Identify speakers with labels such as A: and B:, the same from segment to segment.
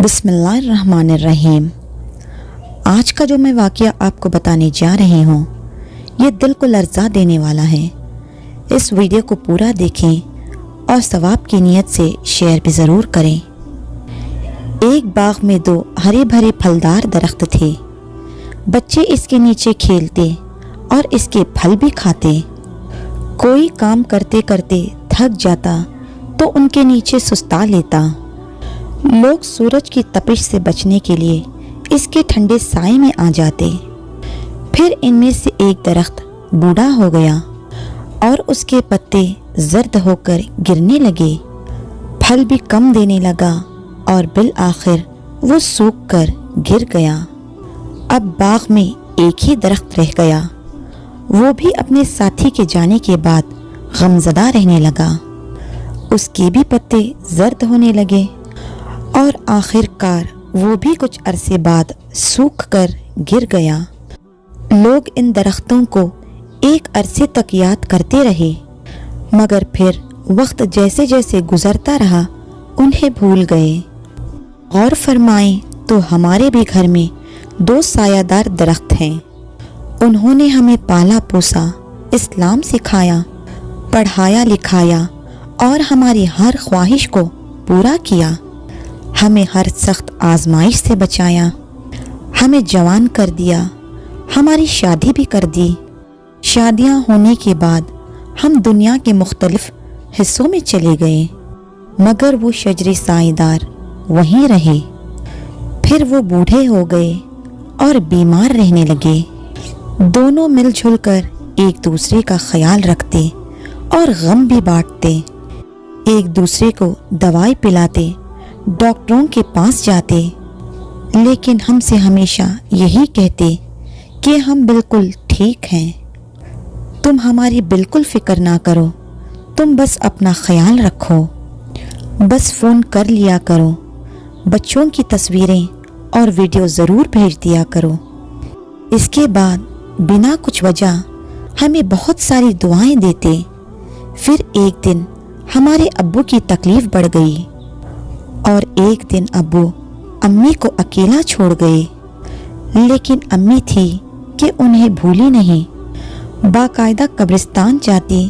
A: بسم اللہ الرحمن الرحیم۔ آج کا جو میں واقعہ آپ کو بتانے جا رہی ہوں یہ دل کو لرزا دینے والا ہے۔ اس ویڈیو کو پورا دیکھیں اور ثواب کی نیت سے شیئر بھی ضرور کریں۔ ایک باغ میں دو ہرے بھرے پھلدار درخت تھے۔ بچے اس کے نیچے کھیلتے اور اس کے پھل بھی کھاتے۔ کوئی کام کرتے کرتے تھک جاتا تو ان کے نیچے سستا لیتا۔ لوگ سورج کی تپش سے بچنے کے لیے اس کے ٹھنڈے سائے میں آ جاتے۔ پھر ان میں سے ایک درخت بوڑھا ہو گیا اور اس کے پتے زرد ہو کر گرنے لگے، پھل بھی کم دینے لگا اور بالآخر وہ سوکھ کر گر گیا۔ اب باغ میں ایک ہی درخت رہ گیا، وہ بھی اپنے ساتھی کے جانے کے بعد غمزدہ رہنے لگا۔ اس کے بھی پتے زرد ہونے لگے اور آخر کار وہ بھی کچھ عرصے بعد سوکھ کر گر گیا۔ لوگ ان درختوں کو ایک عرصے تک یاد کرتے رہے، مگر پھر وقت جیسے جیسے گزرتا رہا انہیں بھول گئے۔ غور فرمائیں تو ہمارے بھی گھر میں دو سایہ دار درخت ہیں۔ انہوں نے ہمیں پالا پوسا، اسلام سکھایا، پڑھایا لکھایا اور ہماری ہر خواہش کو پورا کیا۔ ہمیں ہر سخت آزمائش سے بچایا، ہمیں جوان کر دیا، ہماری شادی بھی کر دی۔ شادیاں ہونے کے بعد ہم دنیا کے مختلف حصوں میں چلے گئے، مگر وہ شجر سایہ دار وہیں رہے۔ پھر وہ بوڑھے ہو گئے اور بیمار رہنے لگے۔ دونوں مل جل کر ایک دوسرے کا خیال رکھتے اور غم بھی بانٹتے، ایک دوسرے کو دوائی پلاتے، ڈاکٹروں کے پاس جاتے، لیکن ہم سے ہمیشہ یہی کہتے کہ ہم بالکل ٹھیک ہیں، تم ہماری بالکل فکر نہ کرو، تم بس اپنا خیال رکھو، بس فون کر لیا کرو، بچوں کی تصویریں اور ویڈیو ضرور بھیج دیا کرو۔ اس کے بعد بنا کچھ وجہ ہمیں بہت ساری دعائیں دیتے۔ پھر ایک دن ہمارے ابو کی تکلیف بڑھ گئی اور ایک دن ابو امی کو اکیلا چھوڑ گئے، لیکن امی تھی کہ انہیں بھولی نہیں، باقاعدہ قبرستان جاتی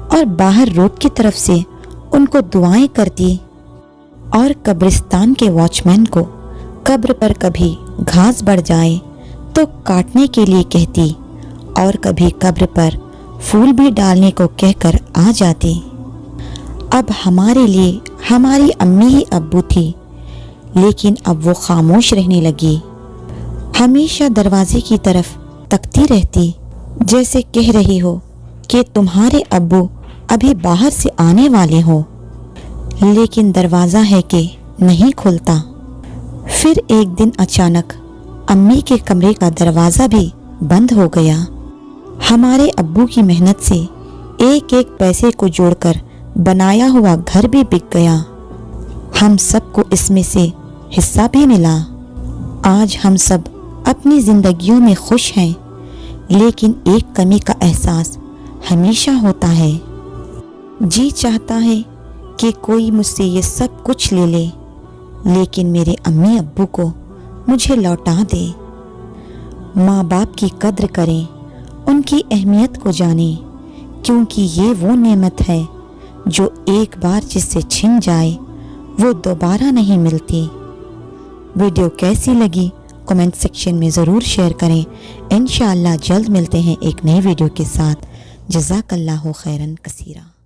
A: اور باہر روڈ کی طرف سے ان کو دعائیں کرتی اور قبرستان کے واچ مین کو قبر پر کبھی گھاس بڑھ جائے تو کاٹنے کے لیے کہتی اور کبھی قبر پر پھول بھی ڈالنے کو کہہ کر آ جاتی۔ اب ہمارے لیے ہماری امی ہی ابو تھی، لیکن اب وہ خاموش رہنے لگی، ہمیشہ دروازے کی طرف تکتی رہتی، جیسے کہہ رہی ہو کہ تمہارے ابو ابھی باہر سے آنے والے ہو، لیکن دروازہ ہے کہ نہیں کھلتا۔ پھر ایک دن اچانک امی کے کمرے کا دروازہ بھی بند ہو گیا۔ ہمارے ابو کی محنت سے ایک ایک پیسے کو جوڑ کر بنایا ہوا گھر بھی بک گیا، ہم سب کو اس میں سے حصہ بھی ملا۔ آج ہم سب اپنی زندگیوں میں خوش ہیں، لیکن ایک کمی کا احساس ہمیشہ ہوتا ہے۔ جی چاہتا ہے کہ کوئی مجھ سے یہ سب کچھ لے لے، لیکن میرے امی ابو کو مجھے لوٹا دے۔ ماں باپ کی قدر کریں، ان کی اہمیت کو جانیں، کیونکہ یہ وہ نعمت ہے جو ایک بار جس سے چھن جائے وہ دوبارہ نہیں ملتی۔ ویڈیو کیسی لگی کمنٹ سیکشن میں ضرور شیئر کریں۔ انشاءاللہ جلد ملتے ہیں ایک نئی ویڈیو کے ساتھ۔ جزاک اللہ خیرن کثیرا۔